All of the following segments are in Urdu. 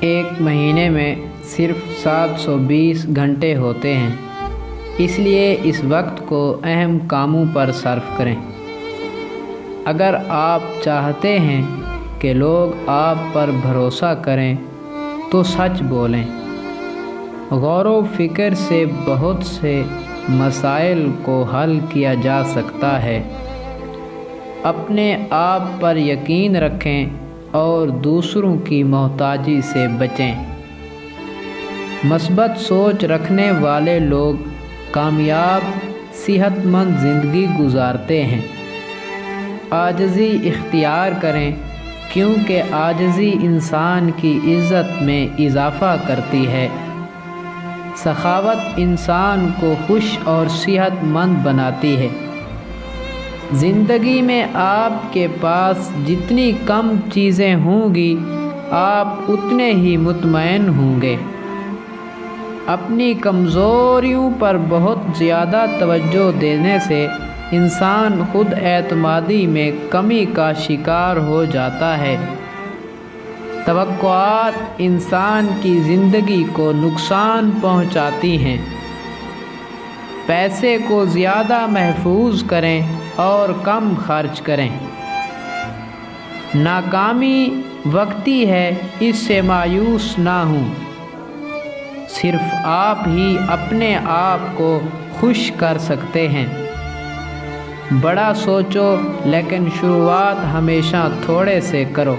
ایک مہینے میں صرف 720 گھنٹے ہوتے ہیں، اس لیے اس وقت کو اہم کاموں پر صرف کریں۔ اگر آپ چاہتے ہیں کہ لوگ آپ پر بھروسہ کریں تو سچ بولیں۔ غور و فکر سے بہت سے مسائل کو حل کیا جا سکتا ہے۔ اپنے آپ پر یقین رکھیں اور دوسروں کی محتاجی سے بچیں۔ مثبت سوچ رکھنے والے لوگ کامیاب، صحت مند زندگی گزارتے ہیں۔ عاجزی اختیار کریں، کیونکہ عاجزی انسان کی عزت میں اضافہ کرتی ہے۔ سخاوت انسان کو خوش اور صحت مند بناتی ہے۔ زندگی میں آپ کے پاس جتنی کم چیزیں ہوں گی، آپ اتنے ہی مطمئن ہوں گے۔ اپنی کمزوریوں پر بہت زیادہ توجہ دینے سے انسان خود اعتمادی میں کمی کا شکار ہو جاتا ہے۔ توقعات انسان کی زندگی کو نقصان پہنچاتی ہیں۔ پیسے کو زیادہ محفوظ کریں اور کم خرچ کریں۔ ناکامی وقتی ہے، اس سے مایوس نہ ہوں۔ صرف آپ ہی اپنے آپ کو خوش کر سکتے ہیں۔ بڑا سوچو لیکن شروعات ہمیشہ تھوڑے سے کرو۔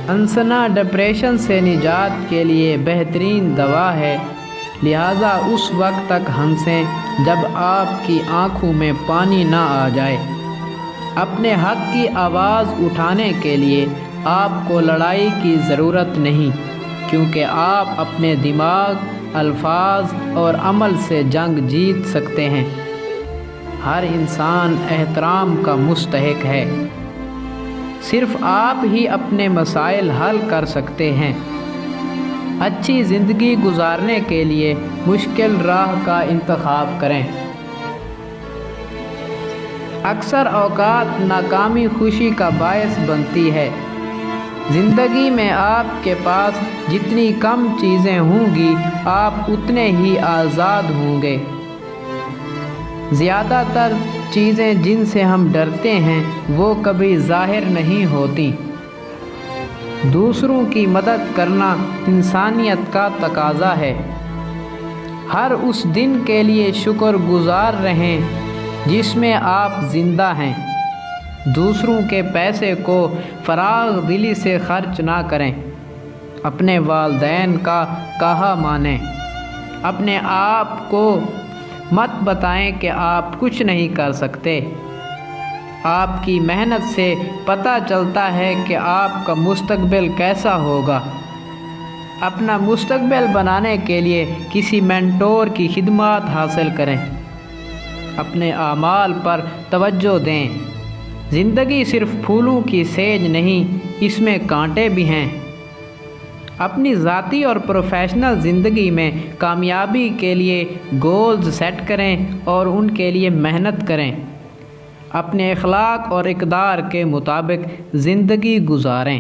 ہنسنا ڈپریشن سے نجات کے لیے بہترین دوا ہے، لہٰذا اس وقت تک ہنسیں جب آپ کی آنکھوں میں پانی نہ آ جائے۔ اپنے حق کی آواز اٹھانے کے لیے آپ کو لڑائی کی ضرورت نہیں، کیونکہ آپ اپنے دماغ، الفاظ اور عمل سے جنگ جیت سکتے ہیں۔ ہر انسان احترام کا مستحق ہے۔ صرف آپ ہی اپنے مسائل حل کر سکتے ہیں۔ اچھی زندگی گزارنے کے لیے مشکل راہ کا انتخاب کریں۔ اکثر اوقات ناکامی خوشی کا باعث بنتی ہے۔ زندگی میں آپ کے پاس جتنی کم چیزیں ہوں گی، آپ اتنے ہی آزاد ہوں گے۔ زیادہ تر چیزیں جن سے ہم ڈرتے ہیں وہ کبھی ظاہر نہیں ہوتی۔ دوسروں کی مدد کرنا انسانیت کا تقاضا ہے۔ ہر اس دن کے لیے شکر گزار رہیں جس میں آپ زندہ ہیں۔ دوسروں کے پیسے کو فراغ دلی سے خرچ نہ کریں۔ اپنے والدین کا کہا مانیں۔ اپنے آپ کو مت بتائیں کہ آپ کچھ نہیں کر سکتے۔ آپ کی محنت سے پتہ چلتا ہے کہ آپ کا مستقبل کیسا ہوگا۔ اپنا مستقبل بنانے کے لیے کسی مینٹور کی خدمات حاصل کریں۔ اپنے اعمال پر توجہ دیں۔ زندگی صرف پھولوں کی سیج نہیں، اس میں کانٹے بھی ہیں۔ اپنی ذاتی اور پروفیشنل زندگی میں کامیابی کے لیے گولز سیٹ کریں اور ان کے لیے محنت کریں۔ اپنے اخلاق اور اقدار کے مطابق زندگی گزاریں۔